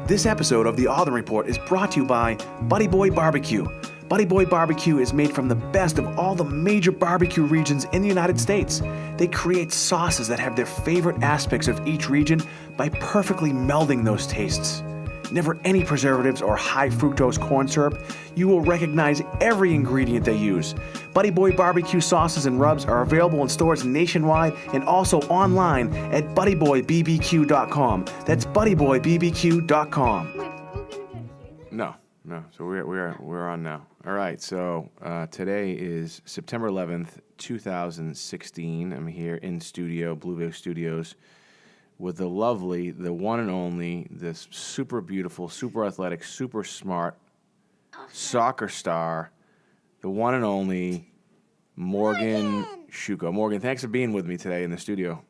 This episode of the Alden Report is brought to you by Buddy Boy Barbecue. Buddy Boy Barbecue is made from the best of all the major barbecue regions in the United States. They create sauces that have their favorite aspects of each region by perfectly melding those tastes. Never any preservatives or high fructose corn syrup. You will recognize every ingredient they use. Buddy Boy Barbecue sauces and rubs are available in stores nationwide and also online at buddyboybbq.com. That's buddyboybbq.com. No. So we're on now. All right. So today is September 11th, 2016. I'm here in studio, Blueville Studios, with the lovely, the one and only, this super beautiful, super athletic, super smart soccer star, the one and only Morgan Shuko. Morgan, thanks for being with me today in the studio.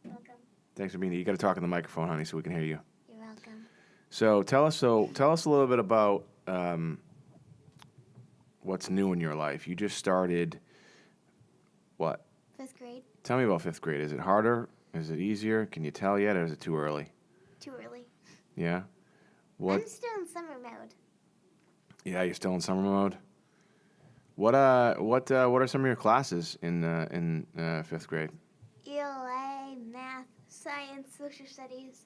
Welcome. Thanks for being here. You got to talk in the microphone, honey, so we can hear you. You're welcome. So tell us a little bit about what's new in your life. You just started what? 5th grade. Tell me about 5th grade. Is it harder? Is it easier? Can you tell yet, or is it too early? Too early. Yeah? What? I'm still in summer mode. Yeah, you're still in summer mode? What are some of your classes in 5th grade? ELA, math, science, social studies.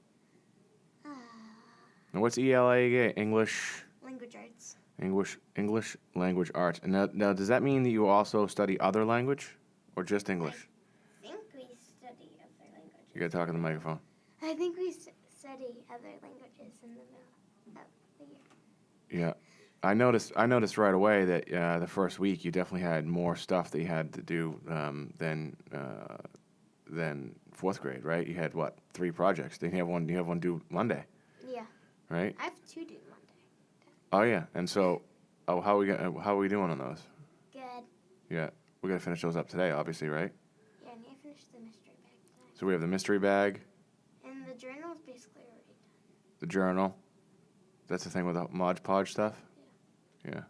And what's ELA again? English Language arts. English language arts. And now does that mean that you also study other language or just English? I think we study other languages. You got to talk in the microphone. I think we study other languages in the middle of the year. Yeah. I noticed right away that the first week you definitely had more stuff that you had to do than 4th grade, right? You had, 3 projects. Then you have one due Monday. Yeah. Right? I have 2 due Monday. Oh yeah, and so, how are we doing on those? Good. Yeah, we gotta finish those up today, obviously, right? Yeah, I need to finish the mystery bag today. So we have the mystery bag, And the journal is basically already done. the journal. That's the thing with the Mod Podge stuff. Yeah.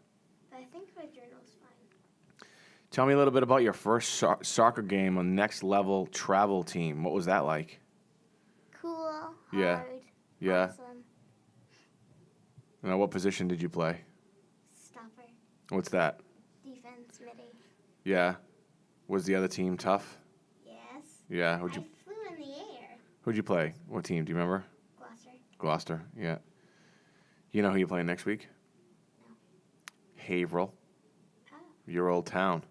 But I think my journal's fine. Tell me a little bit about your first soccer game on Next Level Travel Team. What was that like? Cool. Yeah. Hard. Yeah. Awesome. Now, what position did you play? Stopper. What's that? Defense, midi. Yeah. Was the other team tough? Yes. Yeah. I flew in the air. Who'd you play? What team? Do you remember? Gloucester. Gloucester. Yeah. You know who you're playing next week? No. Haverhill. Oh. Your old town.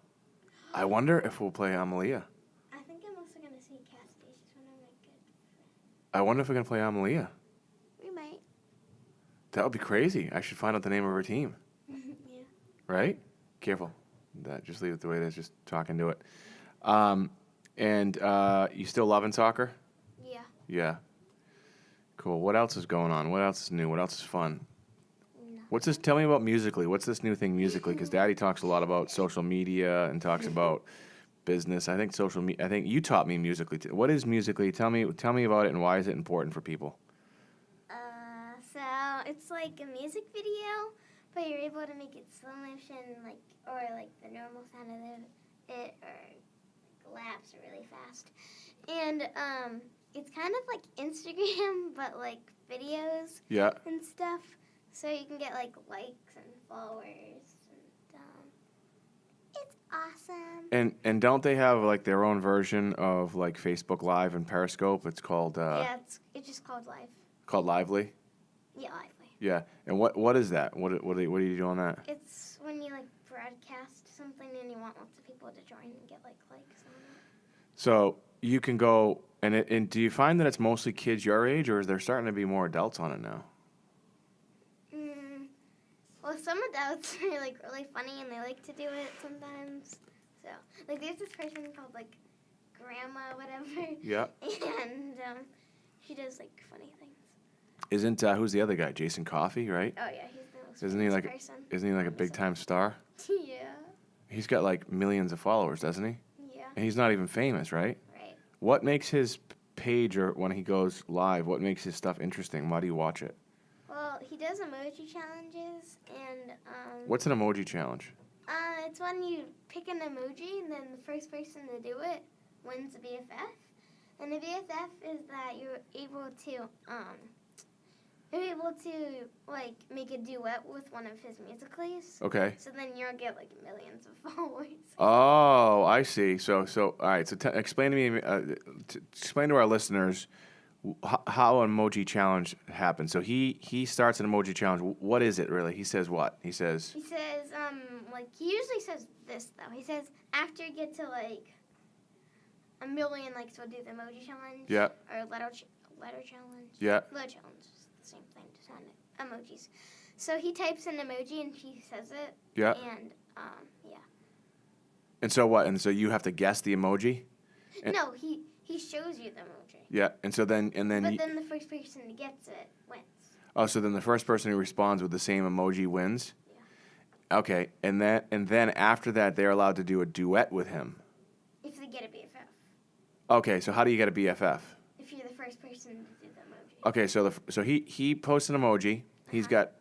I wonder if we'll play Amelia. I think I'm also going to see Cassidy. She's one of my good friends. I wonder if we're going to play Amelia. We might. That would be crazy. I should find out the name of her team. Yeah. Right? Careful. Just leave it the way it is. Just talk into it. And you still loving soccer? Yeah. Yeah. Cool. What else is going on? What else is new? What else is fun? No. What's this? Tell me about Musically. What's this new thing Musically? Because Daddy talks a lot about social media and talks about business. I think I think you taught me Musically. What is Musically? Tell me about it and why is it important for people? So it's like a music video, but you're able to make it slow motion, or the normal sound of it, or laps really fast. And it's kind of like Instagram, but videos Yeah. and stuff. So you can get likes and followers, and it's awesome. And don't they have their own version of Facebook Live and Periscope? It's called Yeah, it's just called Live. called Lively. Yeah, Lively. Yeah. And what is that? What do you do on that? It's when you broadcast something and you want lots of people to join and get likes on it. So you can go and do you find that it's mostly kids your age, or is there starting to be more adults on it now? Well, some adults are really funny and they like to do it sometimes. So there's this person called Grandma whatever. Yeah. And she does funny things. Isn't who's the other guy? Jason Coffey, right? Oh yeah, he's the most Isn't he famous person. Isn't he a big time star? Yeah. He's got millions of followers, doesn't he? Yeah. And he's not even famous, right? Right. What makes his page, or when he goes live, what makes his stuff interesting? Why do you watch it? Well, he does emoji challenges and What's an emoji challenge? It's when you pick an emoji and then the first person to do it wins a BFF. And the BFF is that you're able to you're able to like make a duet with one of his musicals. Okay. So then you'll get like millions of followers. Oh, I see. So all right. So explain to me, explain to our listeners how an emoji challenge happens. So he starts an emoji challenge. What is it really? He says what? He says Like he usually says this though. He says after you get to like a million likes, we'll do the emoji challenge. Yeah. Or letter challenge. Yeah. Letter challenge is the same thing, just on emojis. So he types an emoji and he says it. Yeah. And yeah. And so what? And so you have to guess the emoji? No, he shows you the emoji. Yeah. And so then But then the first person who gets it wins. Oh, so then the first person who responds with the same emoji wins? Yeah. Okay. And then after that they're allowed to do a duet with him. If they get a BFF. Okay, so how do you get a BFF? If you're the first person to do the emoji. Okay, so he posts an emoji. He's got,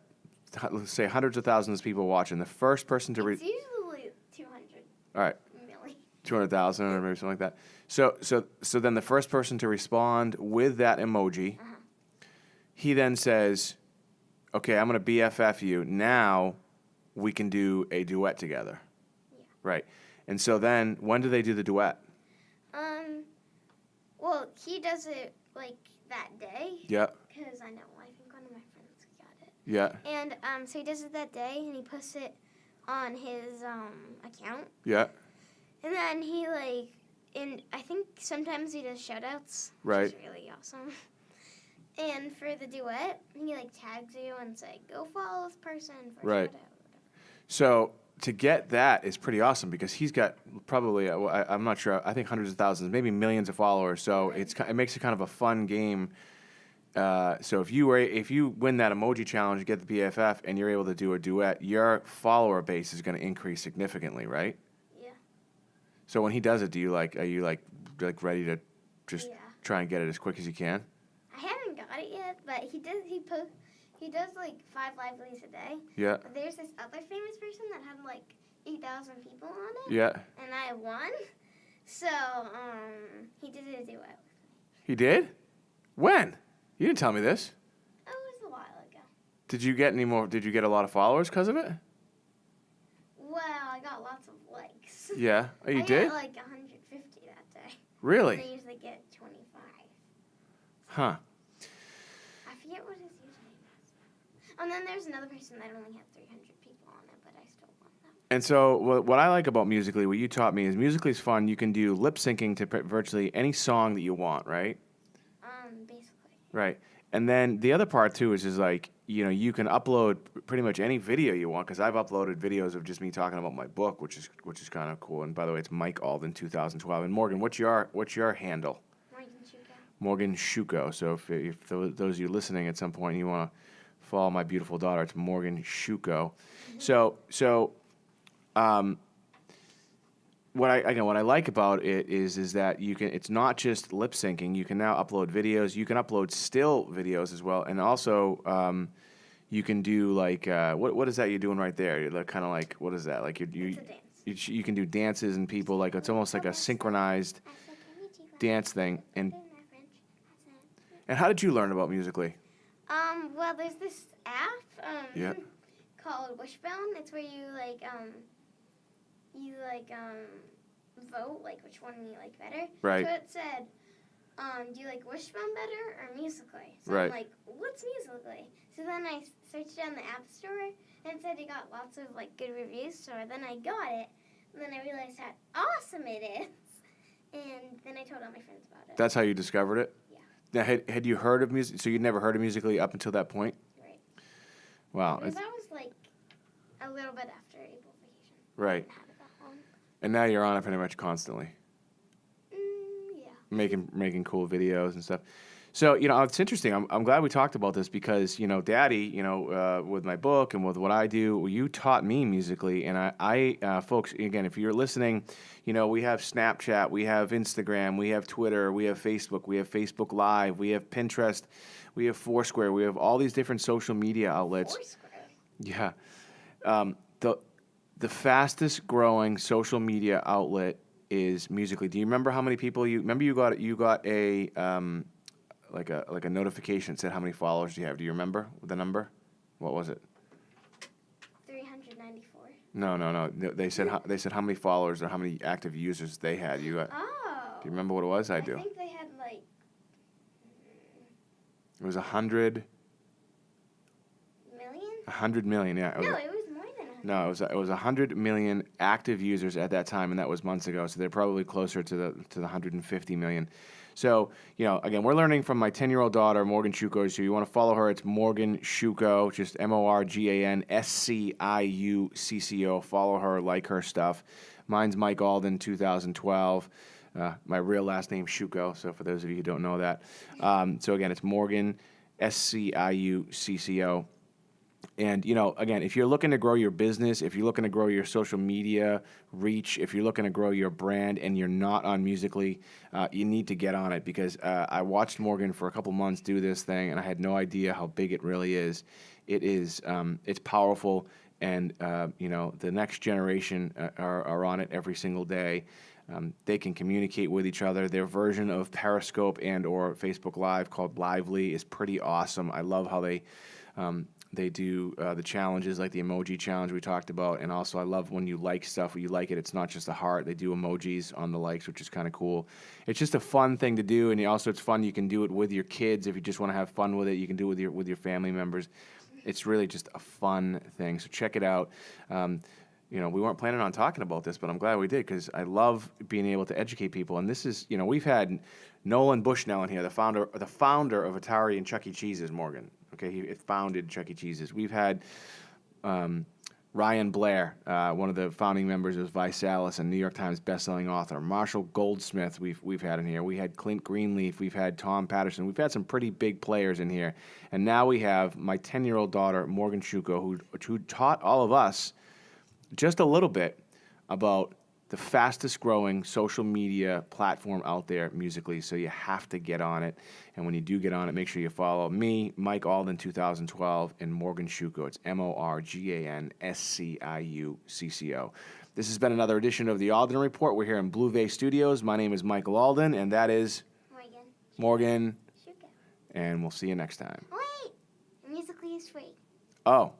let's say, hundreds of thousands of people watching. The first person to It's usually 200 all right, million. 200,000 or maybe something like that. So then the first person to respond with that emoji, he then says, "Okay, I'm gonna BFF you. Now we can do a duet together." Yeah. Right. And so then, when do they do the duet? Well, he does it like that day. Yeah. Because I know, I think one of my friends got it. Yeah. And so he does it that day, and he posts it on his account. Yeah. And then he and I think sometimes he does shoutouts. Right. Which is really awesome. And for the duet, he tags you and say, "Go follow this person for Right. a shoutout." So to get that is pretty awesome because he's got probably I'm not sure, I think hundreds of thousands, maybe millions of followers. So it makes it kind of a fun game. So if you win that emoji challenge, you get the BFF, and you're able to do a duet, your follower base is going to increase significantly, right? Yeah. So when he does it, are you ready to just Yeah. try and get it as quick as you can? I haven't got it yet, but he does 5 livelies a day. Yeah. But there's this other famous person that had 8,000 people on it. Yeah. And I won. So, he did a duet. He did? When? You didn't tell me this. It was a while ago. Did you get a lot of followers because of it? Well, I got lots of likes. Yeah. Oh, you I did? got 150 that day. Really? And I usually get 25. Huh. I forget what his username is. And then there's another person that only had 300 people on it, but I still won that. And so what I like about Musical.ly, what you taught me, is Musical.ly is fun. You can do lip syncing to virtually any song that you want, right? Basically. Right. And then the other part too is you can upload pretty much any video you want, because I've uploaded videos of just me talking about my book, which is kind of cool. And by the way, it's Mike Alden 2012. And Morgan, what's your handle? Morgan Shuko. So if those of you listening at some point you want to follow my beautiful daughter, it's Morgan Shuko. So what I like about it is that it's not just lip syncing. You can now upload videos. You can upload still videos as well, and also you can do what is that you're doing right there? You're kind of what is that? It's a dance. You can do dances and people it's almost like a synchronized dance thing. And how did you learn about Musical.ly? Well, there's this app Yeah. called Wishbone. It's where you vote which one you like better. Right. So it said, do you like Wishbone better or Musical.ly? So Right. I'm like, what's Musical.ly? So then I searched it on the App Store and it said it got lots of good reviews. So then I got it, and then I realized how awesome it is, and then I told all my friends about it. That's how you discovered it? Yeah. Now, had you heard of music? So you'd never heard of Musical.ly up until that point? Right. Wow. Because that was a little bit after April vacation. Right. I didn't have it that long. And now you're on it pretty much constantly, Yeah. making cool videos and stuff. So it's interesting. I'm glad we talked about this because Daddy, with my book and with what I do, you taught me Musical.ly, and I folks, again, if you're listening, we have Snapchat, we have Instagram, we have Twitter, we have Facebook Live, we have Pinterest, we have Foursquare, we have all these different social media outlets. Foursquare. Yeah. The fastest growing social media outlet is Musical.ly. Do you remember how many people you got like a notification that said how many followers do you have. Do you remember the number? What was it? 394. No. They said how many followers or how many active users they had. Do you remember what it was? I do. I think they had like. It was 100 Million? 100 million. Yeah. No, it was more than 100. No, it was 100 million active users at that time, and that was months ago. So they're probably closer to the 150 million. So, again, we're learning from my 10-year-old daughter, Morgan Shuko. So you want to follow her, it's Morgan Shuko, just MorganSciucco. Follow her, like her stuff. Mine's Mike Alden, 2012. My real last name, Shuko, so for those of you who don't know that. So, again, it's Morgan, SCIUCCO. And, again, if you're looking to grow your business, if you're looking to grow your social media reach, if you're looking to grow your brand and you're not on Musical.ly, you need to get on it because I watched Morgan for a couple months do this thing, and I had no idea how big it really is. It's powerful, and, the next generation are on it every single day. They can communicate with each other. Their version of Periscope and or Facebook Live called Lively is pretty awesome. I love how they do the challenges like the emoji challenge we talked about. And also I love when you like stuff, when you like it, it's not just a heart. They do emojis on the likes, which is kind of cool. It's just a fun thing to do. And also it's fun. You can do it with your kids. If you just want to have fun with it, you can do it with your family members. It's really just a fun thing. So check it out. We weren't planning on talking about this, but I'm glad we did because I love being able to educate people. And this is, we've had Nolan Bushnell in here, the founder of Atari and Chuck E. Cheese's, Morgan. Okay, he founded Chuck E. Cheese's. We've had Ryan Blair, one of the founding members of Visalis and New York Times bestselling author. Marshall Goldsmith we've had in here. We had Clint Greenleaf. We've had Tom Patterson. We've had some pretty big players in here. And now we have my 10-year-old daughter, Morgan Shuko, who taught all of us just a little bit about the fastest growing social media platform out there, Musical.ly. So you have to get on it. And when you do get on it, make sure you follow me, Mike Alden, 2012, and Morgan Shuko. It's MorganSciucco. This has been another edition of the Alden Report. We're here in Blue Vase Studios. My name is Michael Alden, and that is Morgan Shuko. And we'll see you next time. Wait, Musical.ly is free. Oh,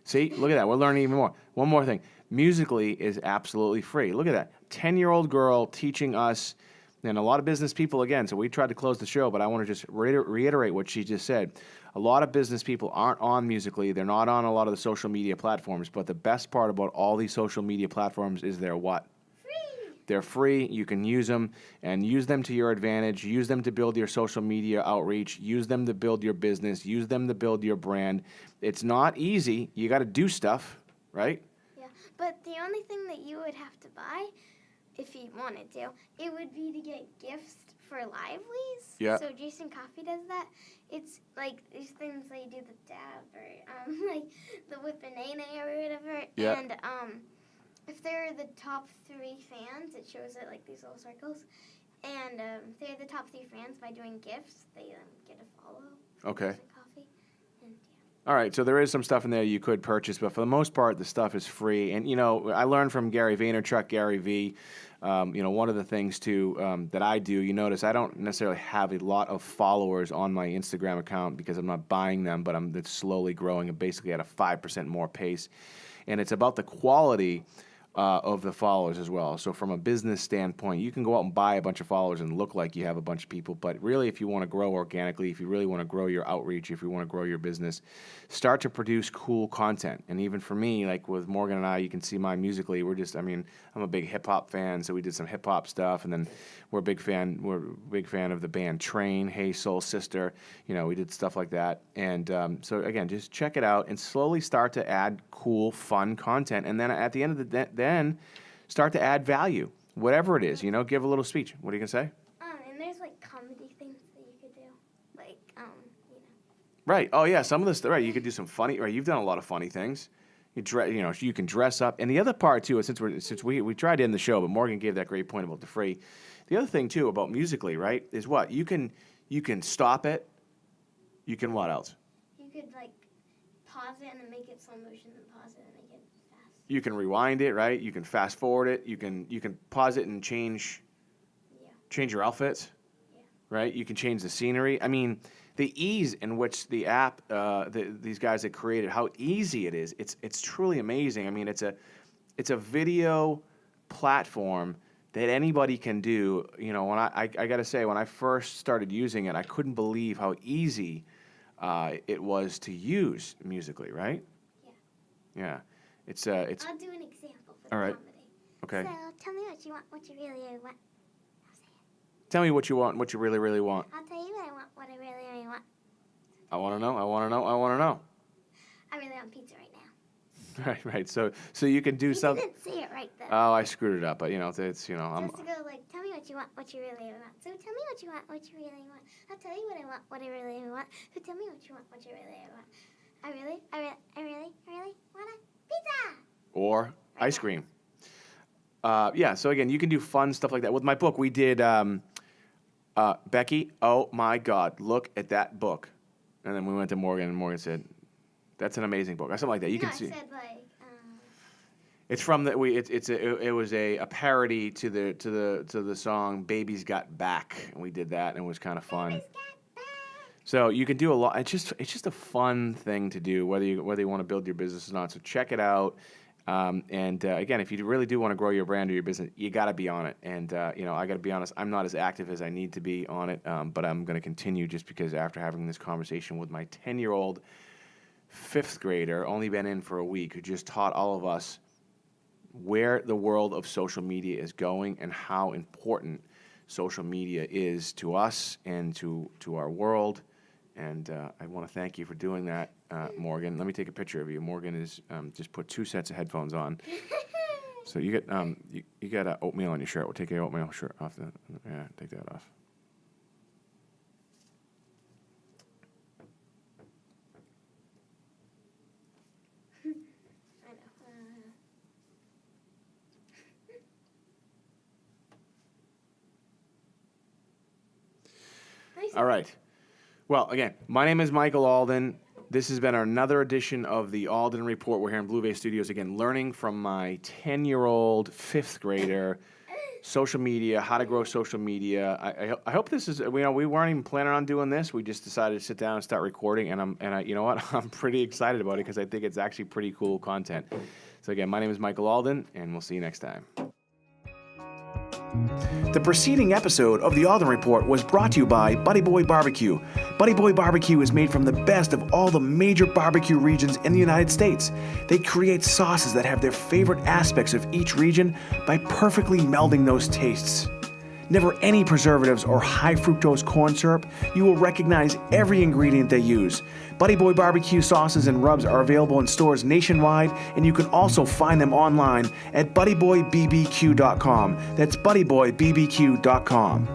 see, look at that. We're learning even more. One more thing. Musical.ly is absolutely free. Look at that. 10-year-old girl teaching us, and a lot of business people, again, so we tried to close the show, but I want to just reiterate what she just said. A lot of business people aren't on Musical.ly. They're not on a lot of the social media platforms, but the best part about all these social media platforms is they're what? Free. They're free. You can use them and use them to your advantage. Use them to build your social media outreach. Use them to build your business. Use them to build your brand. It's not easy. You got to do stuff, right? But the only thing that you would have to buy, if you wanted to, it would be to get gifts for Livelies. Yeah. So Jason Coffey does that. It's like these things they do the dab or like the whip banana or whatever. Yeah. And if they're the top 3 fans, it shows it like these little circles. And if they're the top 3 fans by doing gifts, they get a follow. Okay. Jason Coffey. And All right, so there is some stuff in there you could purchase, but for the most part, the stuff is free. And, I learned from Gary Vaynerchuk, Gary V. One of the things, too, that I do, you notice I don't necessarily have a lot of followers on my Instagram account because I'm not buying them, but it's slowly growing and basically at a 5% more pace. And it's about the quality of the followers as well. So from a business standpoint, you can go out and buy a bunch of followers and look like you have a bunch of people, but really if you want to grow organically, if you really want to grow your outreach, if you want to grow your business, start to produce cool content. And even for me, like with Morgan and I, you can see my Musical.ly, I'm a big hip hop fan, so we did some hip hop stuff, and then we're a big fan of the band Train, Hey Soul Sister, we did stuff like that. And so again, just check it out and slowly start to add cool, fun content. And then at the end of the then start to add value, whatever it is, give a little speech. What are you going to say? and there's like comedy things that you could do. Like, Right. Oh, yeah. Some of this, right. You could do some funny, right. You've done a lot of funny things. You can dress up. And the other part, too, is since we tried to end the show, but Morgan gave that great point about the free. The other thing, too, about Musical.ly, right, is what? You can stop it. You can what else? You could, like, pause it and then make it slow motion, then pause it and make it fast. You can rewind it, right? You can fast forward it. You can pause it and change your outfits. Yeah. right? You can change the scenery. I mean, the ease in which the app, these guys that created, how easy it is. It's truly amazing. I mean, it's a video platform that anybody can do. You know, when I got to say, when I first started using it, I couldn't believe how easy it was to use musically, right? Yeah. Yeah. It's I'll do an example for the all right. comedy. Okay. So tell me what you want, what you really want. I'll say it. Tell me what you want, what you really, really want. I'll tell you what I want, what I really, really want. I want to know. I want to know. I want to know. I really want pizza right now. Right. So you can do You something. didn't say it right then. Oh, I screwed it up. But it's I'm. Just to go like, tell me what you want, what you really want. So tell me what you want, what you really want. I'll tell you what I want, what I really want. So tell me what you want, what you really want. I really want a pizza. Or ice cream. Yeah. So again, you can do fun stuff like that. With my book, we did. Becky, oh my God, look at that book. And then we went to Morgan, and Morgan said, "That's an amazing book," or something like that. You No, can see. I said like. It's from the it was a parody to the song "Baby's Got Back," and we did that, and it was kind of fun. So you can do a lot. It's just a fun thing to do, whether you want to build your business or not. So check it out. Again, if you really do want to grow your brand or your business, you got to be on it. And I got to be honest, I'm not as active as I need to be on it, but I'm going to continue just because after having this conversation with my 10-year-old fifth grader, only been in for a week, who just taught all of us where the world of social media is going and how important social media is to us and to our world. And I want to thank you for doing that, Morgan. Let me take a picture of you. Morgan is just put 2 sets of headphones on. So you get you got oatmeal on your shirt. We'll take your oatmeal shirt off. Take that off. All right. Well, again, my name is Michael Alden. This has been another edition of the Alden Report. We're here in Blue Bay Studios, again, learning from my 10-year-old fifth grader, social media, how to grow social media. I hope this is, we weren't even planning on doing this. We just decided to sit down and start recording, and you know what? I'm pretty excited about it because I think it's actually pretty cool content. So again, my name is Michael Alden, and we'll see you next time. The preceding episode of the Alden Report was brought to you by Buddy Boy Barbecue. Buddy Boy Barbecue is made from the best of all the major barbecue regions in the United States. They create sauces that have their favorite aspects of each region by perfectly melding those tastes. Never any preservatives or high fructose corn syrup. You will recognize every ingredient they use. Buddy Boy Barbecue sauces and rubs are available in stores nationwide, and you can also find them online at buddyboybbq.com. That's buddyboybbq.com.